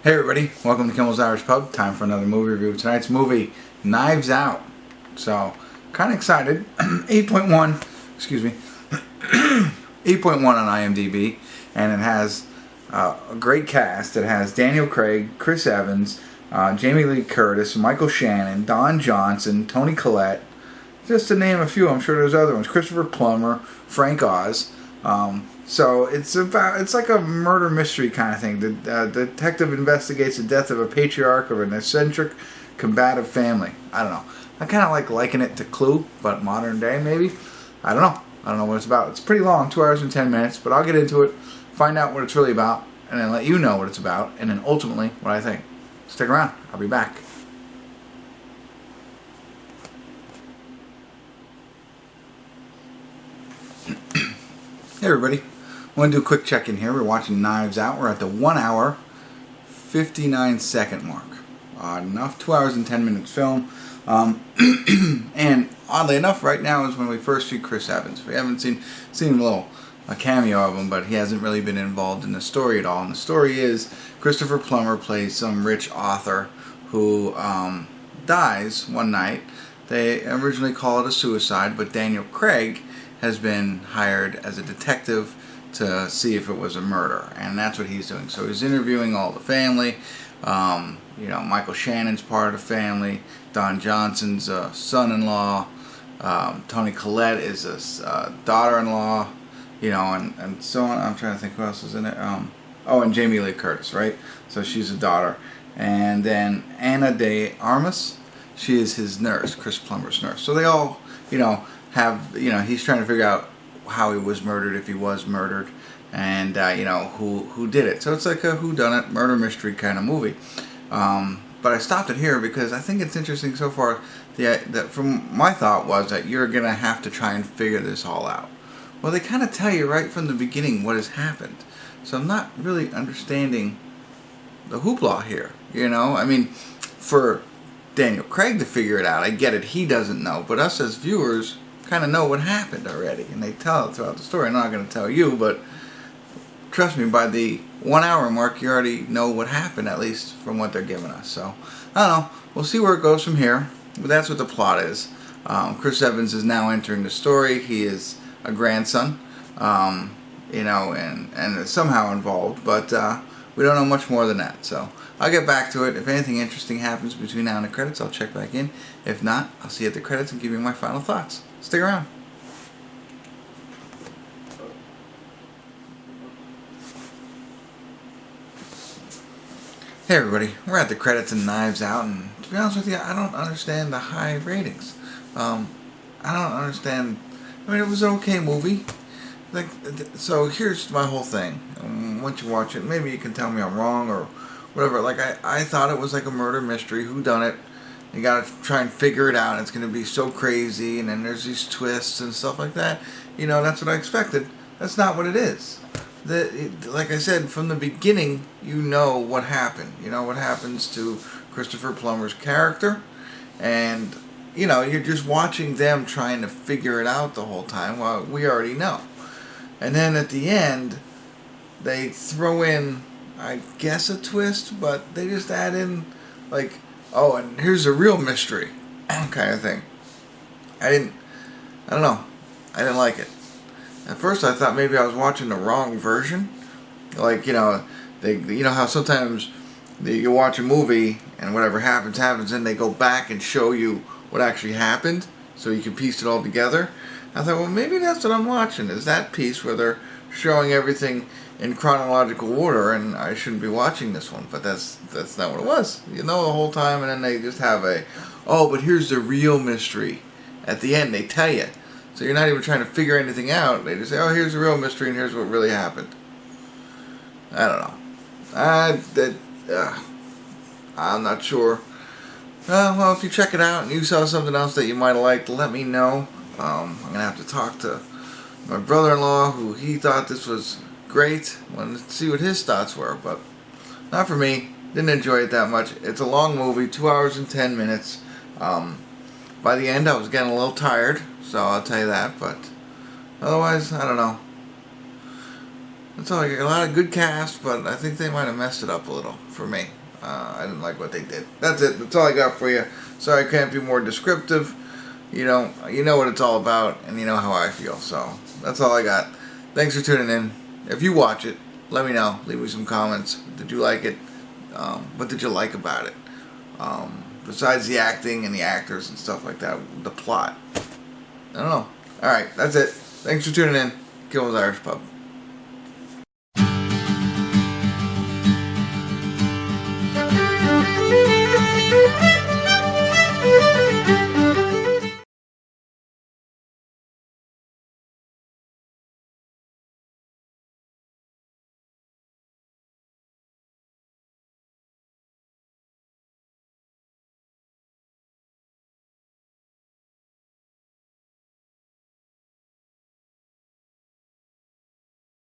Hey everybody, welcome to Kimmel's Irish Pub. Time for another movie review. Tonight's movie, Knives Out. So, kind of excited. 8.1, excuse me, 8.1 on IMDb, and it has a great cast. It has Daniel Craig, Chris Evans, Jamie Lee Curtis, Michael Shannon, Don Johnson, Toni Collette, just to name a few. I'm sure there's other ones. Christopher Plummer, Frank Oz. So it's like a murder mystery kind of thing. The detective investigates the death of a patriarch of an eccentric, combative family. I don't know. I kind of liken it to Clue, but modern day maybe. I don't know. I don't know what it's about. It's pretty long, 2 hours and 10 minutes, but I'll get into it, find out what it's really about, and then let you know what it's about, and then ultimately what I think. Stick around. I'll be back. Hey everybody. I want to do a quick check-in here. We're watching Knives Out. We're at the 1 hour, 59 second mark. Enough, 2 hours and 10 minutes film. And oddly enough, right now is when we first see Chris Evans. We haven't seen a cameo of him, but he hasn't really been involved in the story at all. And the story is Christopher Plummer plays some rich author who dies one night. They originally call it a suicide, but Daniel Craig has been hired as a detective to see if it was a murder, and that's what he's doing. So he's interviewing all the family. Michael Shannon's part of the family. Don Johnson's son-in-law. Toni Collette is a daughter-in-law. And so on. I'm trying to think who else is in it. And Jamie Lee Curtis, right? So she's a daughter. And then Anna de Armas, she is his nurse, Chris Plummer's nurse. So they all, he's trying to figure out how he was murdered, if he was murdered, and who did it. So it's like a whodunit murder mystery kind of movie. But I stopped it here because I think it's interesting so far. That from my thought was that you're gonna have to try and figure this all out. Well, they kind of tell you right from the beginning what has happened. So I'm not really understanding the hoopla here. I mean, for Daniel Craig to figure it out, I get it. He doesn't know, but us as viewers kind of know what happened already, and they tell it throughout the story. I'm not going to tell you, but trust me, by the 1 hour mark, you already know what happened, at least from what they're giving us. So, I don't know. We'll see where it goes from here, but that's what the plot is. Chris Evans is now entering the story. He is a grandson, and is somehow involved, but we don't know much more than that. So, I'll get back to it. If anything interesting happens between now and the credits, I'll check back in. If not, I'll see you at the credits and give you my final thoughts. Stick around. Hey everybody, we're at the credits and Knives Out, and to be honest with you, I don't understand the high ratings. I don't understand. I mean, it was an okay movie. So here's my whole thing. Once you watch it, maybe you can tell me I'm wrong or whatever. I thought it was like a murder mystery, whodunit. You gotta try and figure it out. It's gonna be so crazy, and then there's these twists and stuff like that. That's what I expected. That's not what it is. Like I said, from the beginning, you know what happened. You know what happens to Christopher Plummer's character, and you're just watching them trying to figure it out the whole time. Well, we already know. And then at the end, they throw in, I guess, a twist, but they just add in oh, and here's a real mystery kind of thing. I don't know. I didn't like it. At first I thought maybe I was watching the wrong version. How sometimes you watch a movie and whatever happens, and they go back and show you what actually happened so you can piece it all together. I thought, well, maybe that's what I'm watching, is that piece where they're showing everything in chronological order, and I shouldn't be watching this one. But that's not what it was. The whole time, and then they just have but here's the real mystery. At the end, they tell you. So you're not even trying to figure anything out. They just say, oh, here's the real mystery, and here's what really happened. I don't know. I'm not sure. Well, if you check it out and you saw something else that you might have liked, let me know. I'm going to have to talk to my brother-in-law, who he thought this was great. Wanted to see what his thoughts were, but not for me. Didn't enjoy it that much. It's a long movie, 2 hours and 10 minutes. By the end, I was getting a little tired, so I'll tell you that. But otherwise, I don't know. It's all, a lot of good cast, but I think they might have messed it up a little for me. I didn't like what they did. That's it. That's all I got for you. Sorry I can't be more descriptive. You know what it's all about, and you know how I feel. So that's all I got. Thanks for tuning in. If you watch it, let me know. Leave me some comments. Did you like it? What did you like about it? Besides the acting and the actors and stuff like that, the plot. I don't know. Alright, that's it. Thanks for tuning in. Kimmel's Irish Pub.